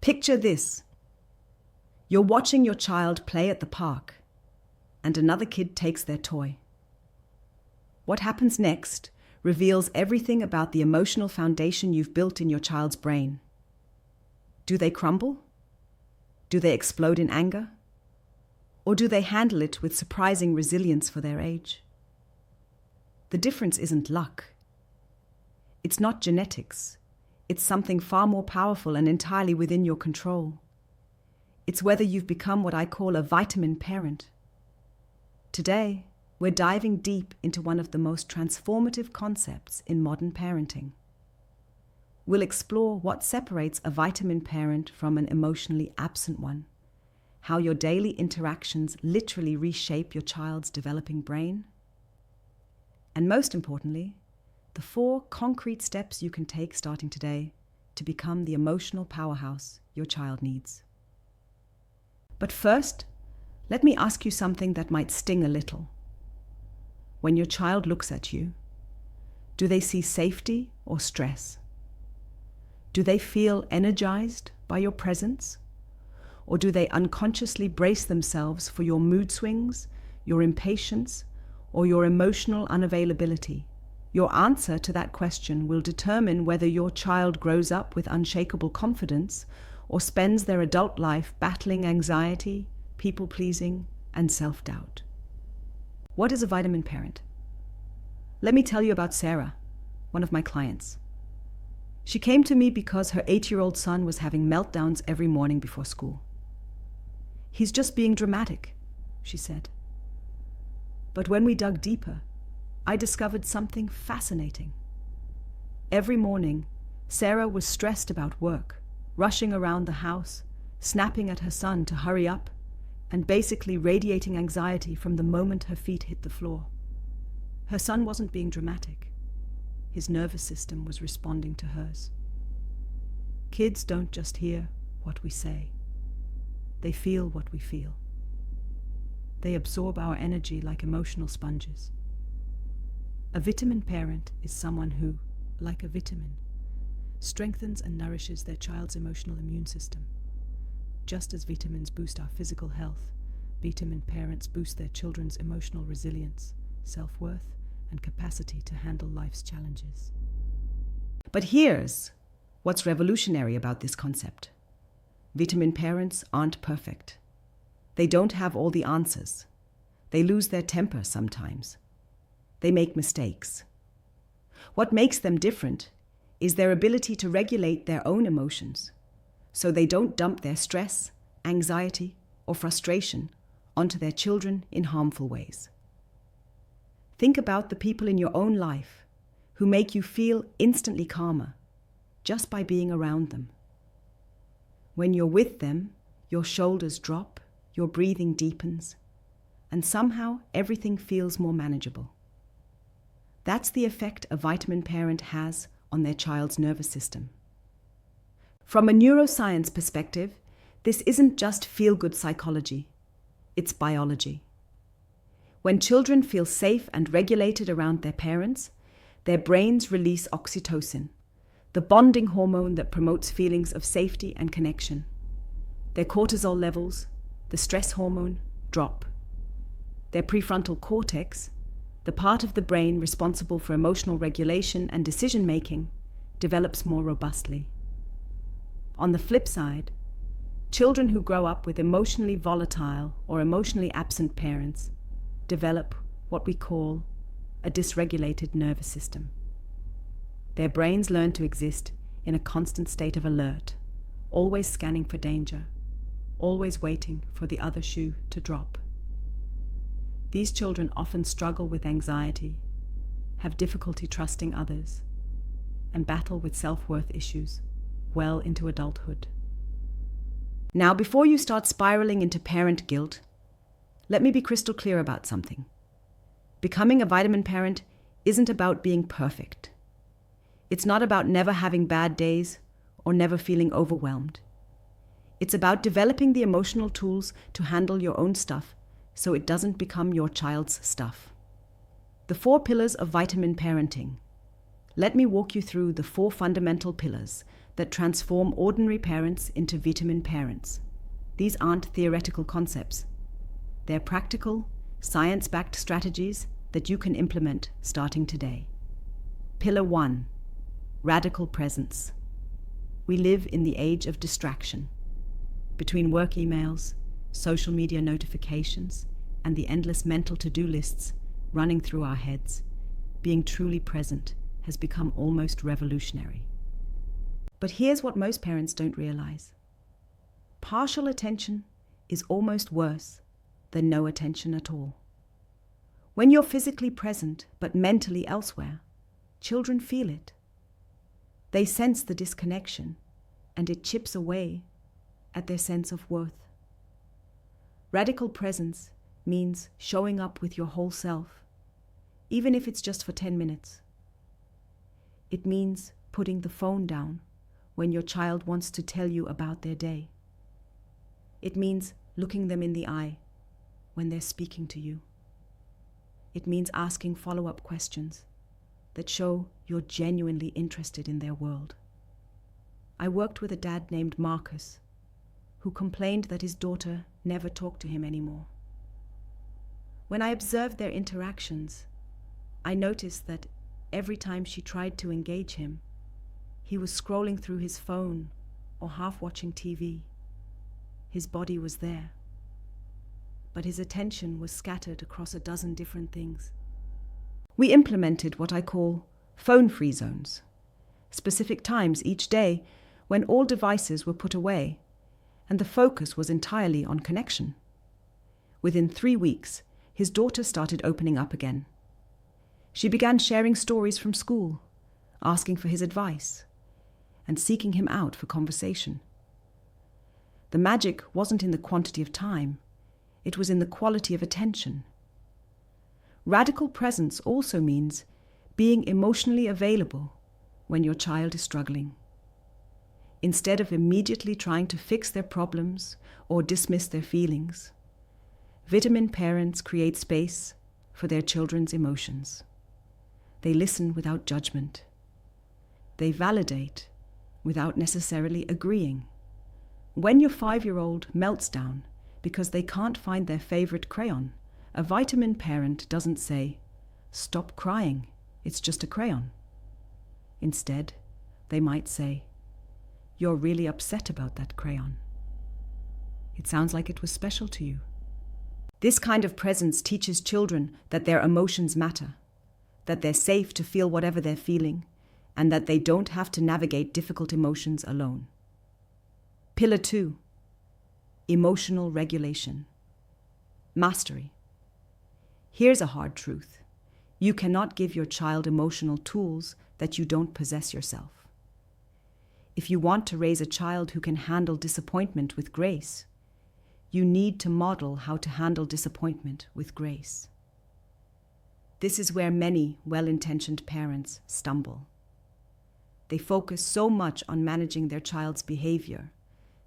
Picture this. You're watching your child play at the park, and another kid takes their toy. What happens next reveals everything about the emotional foundation you've built in your child's brain. Do they crumble? Do they explode in anger? Or do they handle it with surprising resilience for their age? The difference isn't luck. It's not genetics. It's something far more powerful and entirely within your control. It's whether you've become what I call a vitamin parent. Today, we're diving deep into one of the most transformative concepts in modern parenting. We'll explore what separates a vitamin parent from an emotionally absent one, how your daily interactions literally reshape your child's developing brain, and most importantly, the 4 concrete steps you can take starting today to become the emotional powerhouse your child needs. But first, let me ask you something that might sting a little. When your child looks at you, do they see safety or stress? Do they feel energized by your presence? Or do they unconsciously brace themselves for your mood swings, your impatience, or your emotional unavailability? Your answer to that question will determine whether your child grows up with unshakable confidence or spends their adult life battling anxiety, people-pleasing, and self-doubt. What is a vitamin parent? Let me tell you about Sarah, one of my clients. She came to me because her 8-year-old son was having meltdowns every morning before school. "He's just being dramatic," she said. But when we dug deeper, I discovered something fascinating. Every morning, Sarah was stressed about work, rushing around the house, snapping at her son to hurry up, and basically radiating anxiety from the moment her feet hit the floor. Her son wasn't being dramatic. His nervous system was responding to hers. Kids don't just hear what we say. They feel what we feel. They absorb our energy like emotional sponges. A vitamin parent is someone who, like a vitamin, strengthens and nourishes their child's emotional immune system. Just as vitamins boost our physical health, vitamin parents boost their children's emotional resilience, self-worth, and capacity to handle life's challenges. But here's what's revolutionary about this concept. Vitamin parents aren't perfect. They don't have all the answers. They lose their temper sometimes. They make mistakes. What makes them different is their ability to regulate their own emotions, so they don't dump their stress, anxiety, or frustration onto their children in harmful ways. Think about the people in your own life who make you feel instantly calmer just by being around them. When you're with them, your shoulders drop, your breathing deepens, and somehow everything feels more manageable. That's the effect a vitamin parent has on their child's nervous system. From a neuroscience perspective, this isn't just feel-good psychology, it's biology. When children feel safe and regulated around their parents, their brains release oxytocin, the bonding hormone that promotes feelings of safety and connection. Their cortisol levels, the stress hormone, drop. Their prefrontal cortex, the part of the brain responsible for emotional regulation and decision-making, develops more robustly. On the flip side, children who grow up with emotionally volatile or emotionally absent parents develop what we call a dysregulated nervous system. Their brains learn to exist in a constant state of alert, always scanning for danger, always waiting for the other shoe to drop. These children often struggle with anxiety, have difficulty trusting others, and battle with self-worth issues well into adulthood. Now, before you start spiraling into parent guilt, let me be crystal clear about something. Becoming a vitamin parent isn't about being perfect. It's not about never having bad days or never feeling overwhelmed. It's about developing the emotional tools to handle your own stuff so it doesn't become your child's stuff. The 4 pillars of vitamin parenting. Let me walk you through the 4 fundamental pillars that transform ordinary parents into vitamin parents. These aren't theoretical concepts. They're practical, science-backed strategies that you can implement starting today. Pillar 1. Radical presence. We live in the age of distraction. Between work emails, social media notifications, and the endless mental to-do lists running through our heads, being truly present has become almost revolutionary. But here's what most parents don't realize. Partial attention is almost worse than no attention at all. When you're physically present but mentally elsewhere, children feel it. They sense the disconnection, and it chips away at their sense of worth. Radical presence means showing up with your whole self, even if it's just for 10 minutes. It means putting the phone down when your child wants to tell you about their day. It means looking them in the eye when they're speaking to you. It means asking follow-up questions that show you're genuinely interested in their world. I worked with a dad named Marcus, who complained that his daughter never talked to him anymore. When I observed their interactions, I noticed that every time she tried to engage him, he was scrolling through his phone or half watching TV. His body was there, but his attention was scattered across a dozen different things. We implemented what I call phone-free zones, specific times each day when all devices were put away and the focus was entirely on connection. Within 3 weeks, his daughter started opening up again. She began sharing stories from school, asking for his advice, and seeking him out for conversation. The magic wasn't in the quantity of time, it was in the quality of attention. Radical presence also means being emotionally available when your child is struggling. Instead of immediately trying to fix their problems or dismiss their feelings, vitamin parents create space for their children's emotions. They listen without judgment. They validate without necessarily agreeing. When your 5-year-old melts down because they can't find their favorite crayon, a vitamin parent doesn't say, "Stop crying, it's just a crayon." Instead, they might say, "You're really upset about that crayon. It sounds like it was special to you." This kind of presence teaches children that their emotions matter, that they're safe to feel whatever they're feeling, and that they don't have to navigate difficult emotions alone. Pillar 2. Emotional regulation. Mastery. Here's a hard truth. You cannot give your child emotional tools that you don't possess yourself. If you want to raise a child who can handle disappointment with grace, you need to model how to handle disappointment with grace. This is where many well-intentioned parents stumble. They focus so much on managing their child's behavior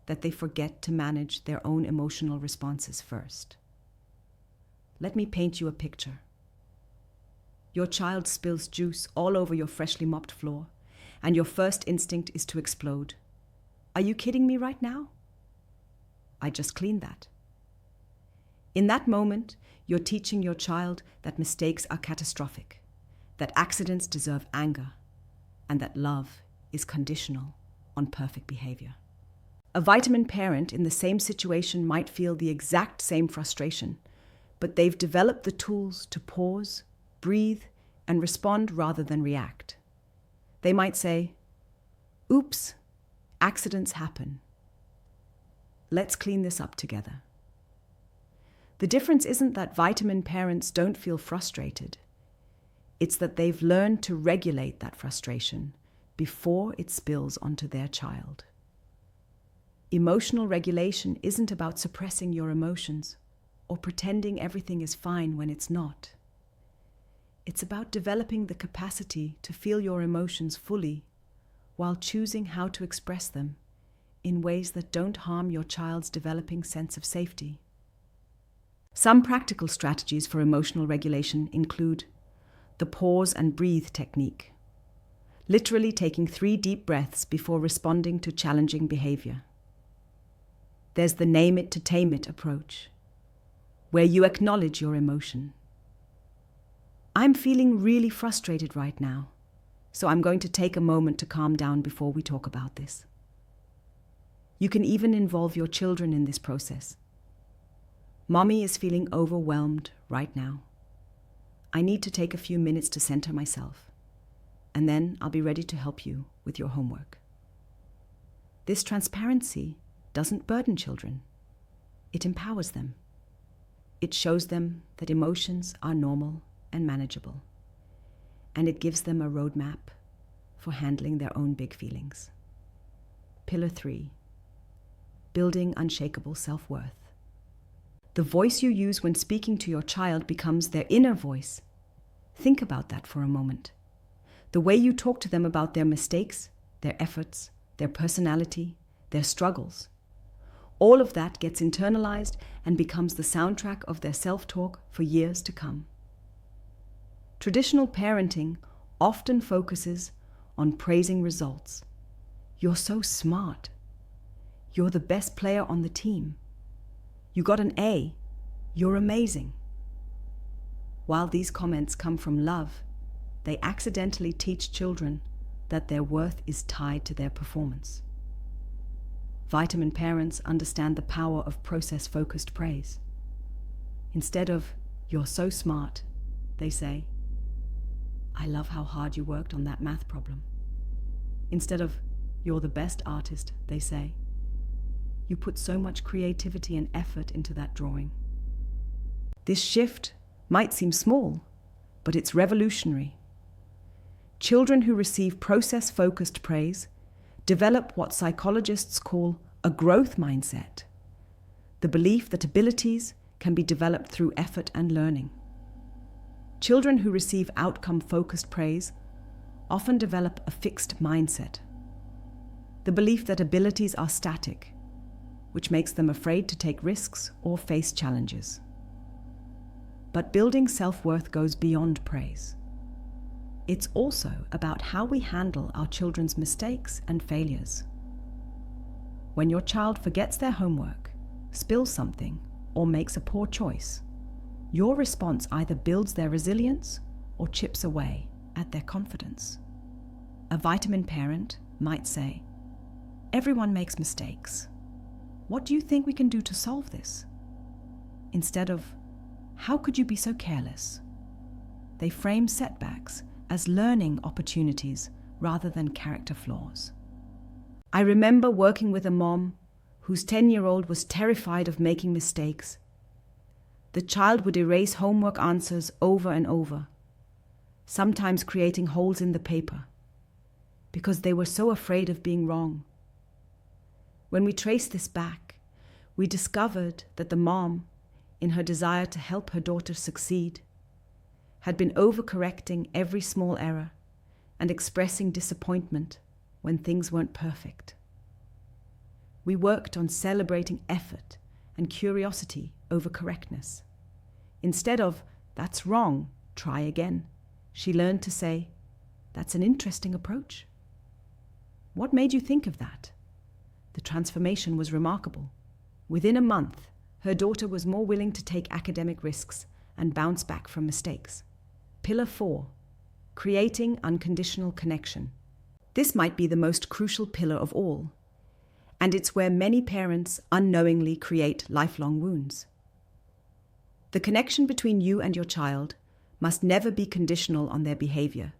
that they forget to manage their own emotional responses first. Let me paint you a picture. Your child spills juice all over your freshly mopped floor, and your first instinct is to explode. "Are you kidding me right now? I just cleaned that." In that moment, you're teaching your child that mistakes are catastrophic, that accidents deserve anger, and that love is conditional on perfect behavior. A vitamin parent in the same situation might feel the exact same frustration, but they've developed the tools to pause, breathe, and respond rather than react. They might say, "Oops, accidents happen. Let's clean this up together." The difference isn't that vitamin parents don't feel frustrated. It's that they've learned to regulate that frustration before it spills onto their child. Emotional regulation isn't about suppressing your emotions or pretending everything is fine when it's not. It's about developing the capacity to feel your emotions fully while choosing how to express them in ways that don't harm your child's developing sense of safety. Some practical strategies for emotional regulation include the pause and breathe technique. literally taking 3 deep breaths before responding to challenging behavior. There's the name it to tame it approach, where you acknowledge your emotion. I'm feeling really frustrated right now, so I'm going to take a moment to calm down before we talk about this. You can even involve your children in this process. Mommy is feeling overwhelmed right now. I need to take a few minutes to center myself, and then I'll be ready to help you with your homework. This transparency doesn't burden children. It empowers them. It shows them that emotions are normal and manageable, and it gives them a roadmap for handling their own big feelings. Pillar 3, building unshakable self-worth. The voice you use when speaking to your child becomes their inner voice. Think about that for a moment. The way you talk to them about their mistakes, their efforts, their personality, their struggles, all of that gets internalized and becomes the soundtrack of their self-talk for years to come. Traditional parenting often focuses on praising results. You're so smart. You're the best player on the team. You got an A. You're amazing. While these comments come from love, they accidentally teach children that their worth is tied to their performance. Vitamin parents understand the power of process-focused praise. Instead of, "You're so smart," they say, "I love how hard you worked on that math problem." Instead of, "You're the best artist," they say, "You put so much creativity and effort into that drawing." This shift might seem small, but it's revolutionary. Children who receive process-focused praise develop what psychologists call a growth mindset, the belief that abilities can be developed through effort and learning. Children who receive outcome-focused praise often develop a fixed mindset, the belief that abilities are static, which makes them afraid to take risks or face challenges. But building self-worth goes beyond praise. It's also about how we handle our children's mistakes and failures. When your child forgets their homework, spills something, or makes a poor choice, your response either builds their resilience or chips away at their confidence. A vitamin parent might say, "Everyone makes mistakes. What do you think we can do to solve this?" Instead of, "How could you be so careless?" They frame setbacks as learning opportunities rather than character flaws. I remember working with a mom whose 10-year-old was terrified of making mistakes. The child would erase homework answers over and over, sometimes creating holes in the paper, because they were so afraid of being wrong. When we traced this back, we discovered that the mom, in her desire to help her daughter succeed, had been overcorrecting every small error and expressing disappointment when things weren't perfect. We worked on celebrating effort and curiosity over correctness. Instead of, "That's wrong, try again," she learned to say, "That's an interesting approach. What made you think of that?" The transformation was remarkable. Within a month, her daughter was more willing to take academic risks and bounce back from mistakes. Pillar 4, creating unconditional connection. This might be the most crucial pillar of all, and it's where many parents unknowingly create lifelong wounds. The connection between you and your child must never be conditional on their behavior,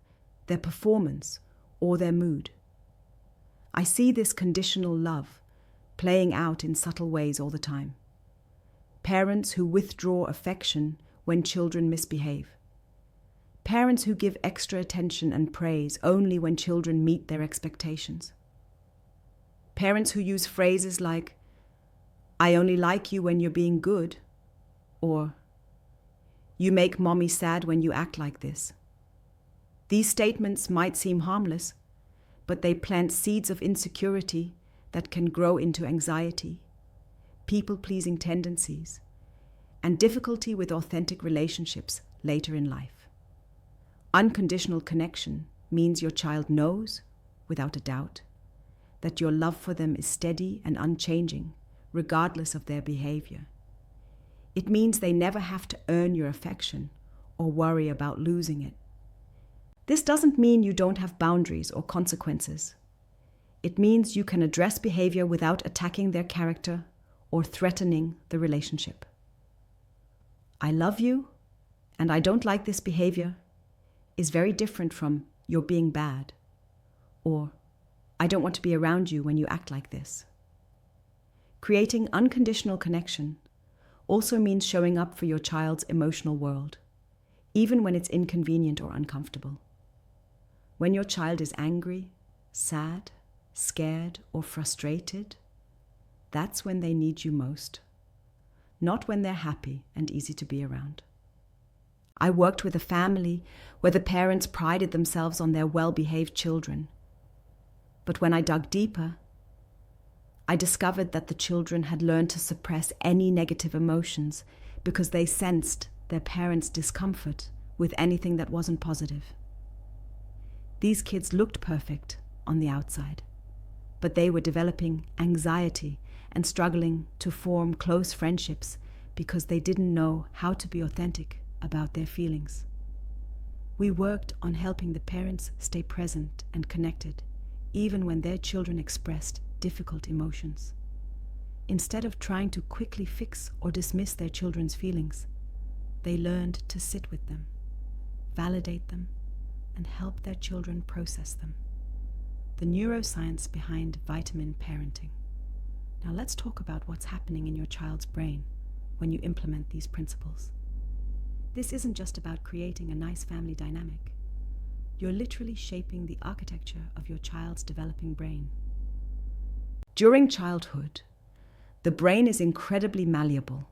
their performance, or their mood. I see this conditional love playing out in subtle ways all the time. Parents who withdraw affection when children misbehave. Parents who give extra attention and praise only when children meet their expectations. Parents who use phrases like, "I only like you when you're being good," or "You make mommy sad when you act like this." These statements might seem harmless, but they plant seeds of insecurity that can grow into anxiety, people-pleasing tendencies, and difficulty with authentic relationships later in life. Unconditional connection means your child knows, without a doubt, that your love for them is steady and unchanging, regardless of their behavior. It means they never have to earn your affection or worry about losing it. This doesn't mean you don't have boundaries or consequences. It means you can address behavior without attacking their character or threatening the relationship. I love you, and I don't like this behavior is very different from you're being bad, or I don't want to be around you when you act like this. Creating unconditional connection also means showing up for your child's emotional world, even when it's inconvenient or uncomfortable. When your child is angry, sad, scared, or frustrated, that's when they need you most, not when they're happy and easy to be around. I worked with a family where the parents prided themselves on their well-behaved children. But when I dug deeper, I discovered that the children had learned to suppress any negative emotions because they sensed their parents' discomfort with anything that wasn't positive. These kids looked perfect on the outside, but they were developing anxiety and struggling to form close friendships because they didn't know how to be authentic about their feelings. We worked on helping the parents stay present and connected, even when their children expressed difficult emotions. Instead of trying to quickly fix or dismiss their children's feelings, they learned to sit with them, validate them, and help their children process them. The neuroscience behind vitamin parenting. Now let's talk about what's happening in your child's brain when you implement these principles. This isn't just about creating a nice family dynamic. You're literally shaping the architecture of your child's developing brain. During childhood, the brain is incredibly malleable.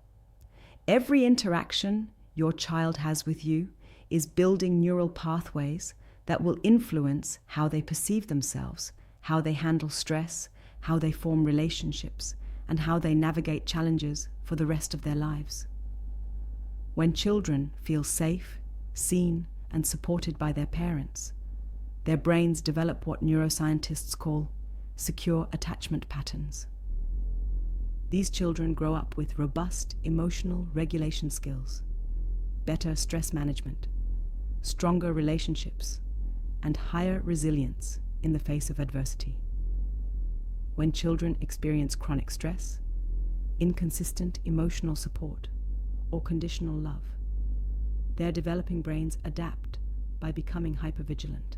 Every interaction your child has with you is building neural pathways that will influence how they perceive themselves, how they handle stress, how they form relationships, and how they navigate challenges for the rest of their lives. When children feel safe, seen, and supported by their parents, their brains develop what neuroscientists call secure attachment patterns. These children grow up with robust emotional regulation skills, better stress management, stronger relationships, and higher resilience in the face of adversity. When children experience chronic stress, inconsistent emotional support, or conditional love, their developing brains adapt by becoming hypervigilant.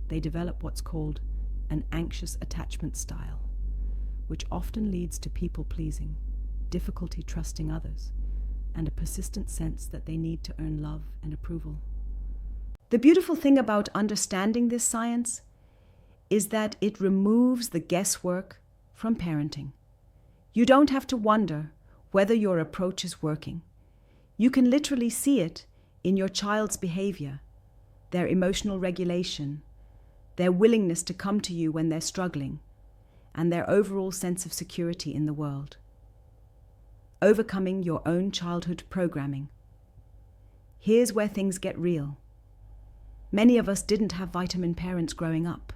They develop what's called an anxious attachment style, which often leads to people-pleasing, difficulty trusting others, and a persistent sense that they need to earn love and approval. The beautiful thing about understanding this science is that it removes the guesswork from parenting. You don't have to wonder whether your approach is working. You can literally see it in your child's behavior, their emotional regulation, their willingness to come to you when they're struggling, and their overall sense of security in the world. Overcoming your own childhood programming. Here's where things get real. Many of us didn't have vitamin parents growing up.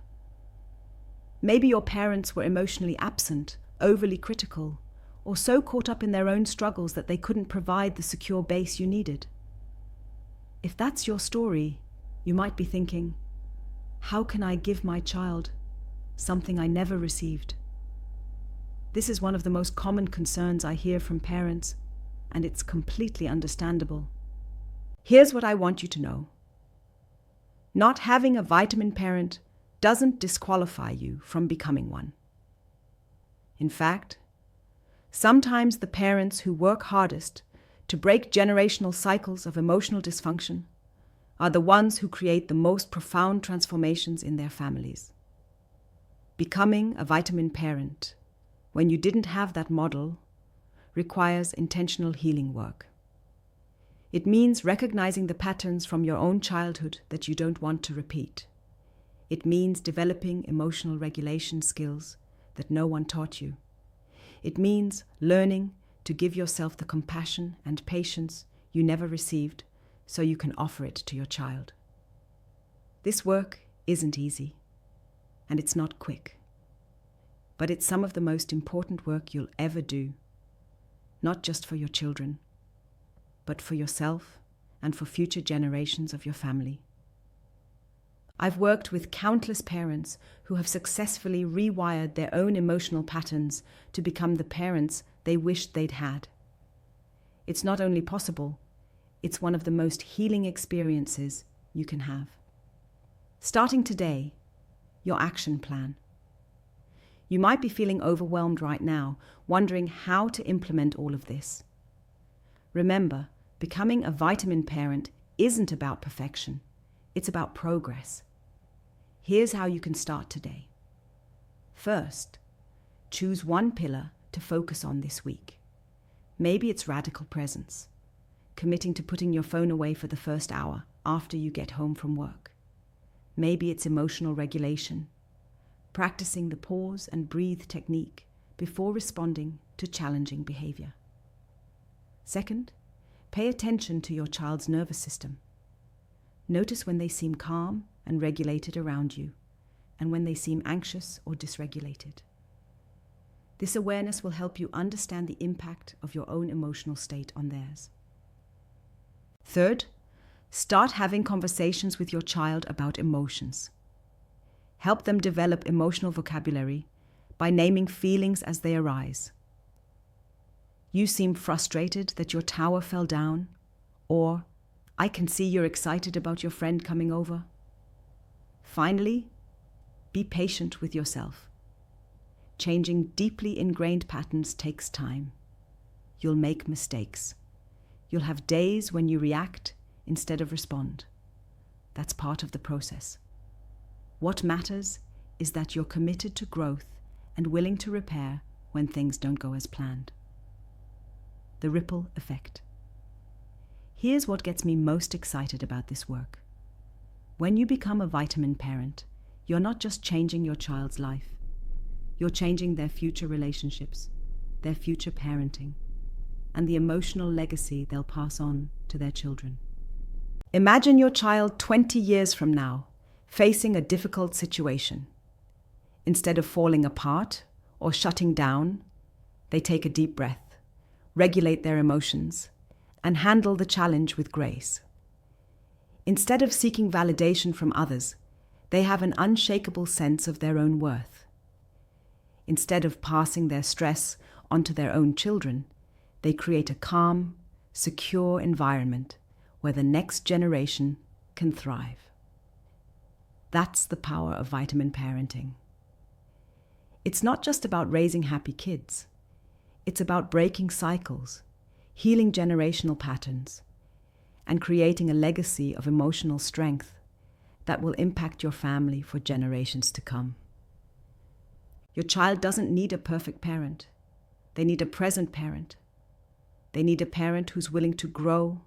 Maybe your parents were emotionally absent, overly critical, or so caught up in their own struggles that they couldn't provide the secure base you needed. If that's your story, you might be thinking, how can I give my child something I never received? This is one of the most common concerns I hear from parents, and it's completely understandable. Here's what I want you to know. Not having a vitamin parent doesn't disqualify you from becoming one. In fact, sometimes the parents who work hardest to break generational cycles of emotional dysfunction are the ones who create the most profound transformations in their families. Becoming a vitamin parent, when you didn't have that model, requires intentional healing work. It means recognizing the patterns from your own childhood that you don't want to repeat. It means developing emotional regulation skills that no one taught you. It means learning to give yourself the compassion and patience you never received so you can offer it to your child. This work isn't easy, and it's not quick. But it's some of the most important work you'll ever do, not just for your children, but for yourself and for future generations of your family. I've worked with countless parents who have successfully rewired their own emotional patterns to become the parents they wished they'd had. It's not only possible, it's one of the most healing experiences you can have. Starting today, your action plan. You might be feeling overwhelmed right now, wondering how to implement all of this. Remember, becoming a vitamin parent isn't about perfection. It's about progress. Here's how you can start today. First, choose one pillar to focus on this week. Maybe it's radical presence, committing to putting your phone away for the first hour after you get home from work. Maybe it's emotional regulation, practicing the pause and breathe technique before responding to challenging behavior. Second, pay attention to your child's nervous system. Notice when they seem calm and regulated around you, and when they seem anxious or dysregulated. This awareness will help you understand the impact of your own emotional state on theirs. Third, start having conversations with your child about emotions. Help them develop emotional vocabulary by naming feelings as they arise. You seem frustrated that your tower fell down, or I can see you're excited about your friend coming over. Finally, be patient with yourself. Changing deeply ingrained patterns takes time. You'll make mistakes. You'll have days when you react instead of respond. That's part of the process. What matters is that you're committed to growth and willing to repair when things don't go as planned. The ripple effect. Here's what gets me most excited about this work. When you become a vitamin parent, you're not just changing your child's life. You're changing their future relationships, their future parenting, and the emotional legacy they'll pass on to their children. Imagine your child 20 years from now, facing a difficult situation. Instead of falling apart or shutting down, they take a deep breath, regulate their emotions, and handle the challenge with grace. Instead of seeking validation from others, they have an unshakable sense of their own worth. Instead of passing their stress onto their own children, they create a calm, secure environment where the next generation can thrive. That's the power of vitamin parenting. It's not just about raising happy kids. It's about breaking cycles, healing generational patterns, and creating a legacy of emotional strength that will impact your family for generations to come. Your child doesn't need a perfect parent. They need a present parent. They need a parent who's willing to grow,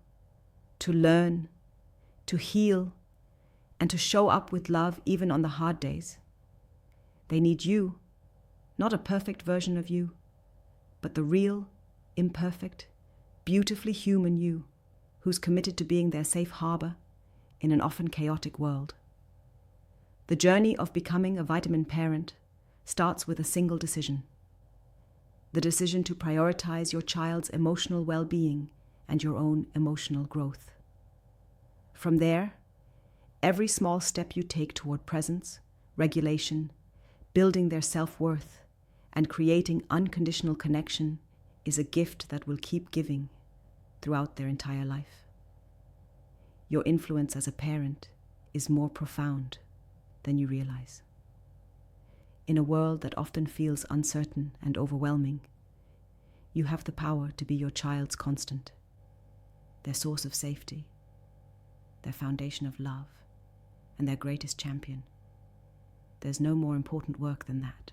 to learn, to heal, and to show up with love even on the hard days. They need you, not a perfect version of you, but the real, imperfect, beautifully human you, who's committed to being their safe harbor in an often chaotic world. The journey of becoming a vitamin parent starts with a single decision. The decision to prioritize your child's emotional well-being and your own emotional growth. From there, every small step you take toward presence, regulation, building their self-worth, and creating unconditional connection is a gift that will keep giving throughout their entire life. Your influence as a parent is more profound than you realize. In a world that often feels uncertain and overwhelming, you have the power to be your child's constant, their source of safety, their foundation of love, and their greatest champion. There's no more important work than that.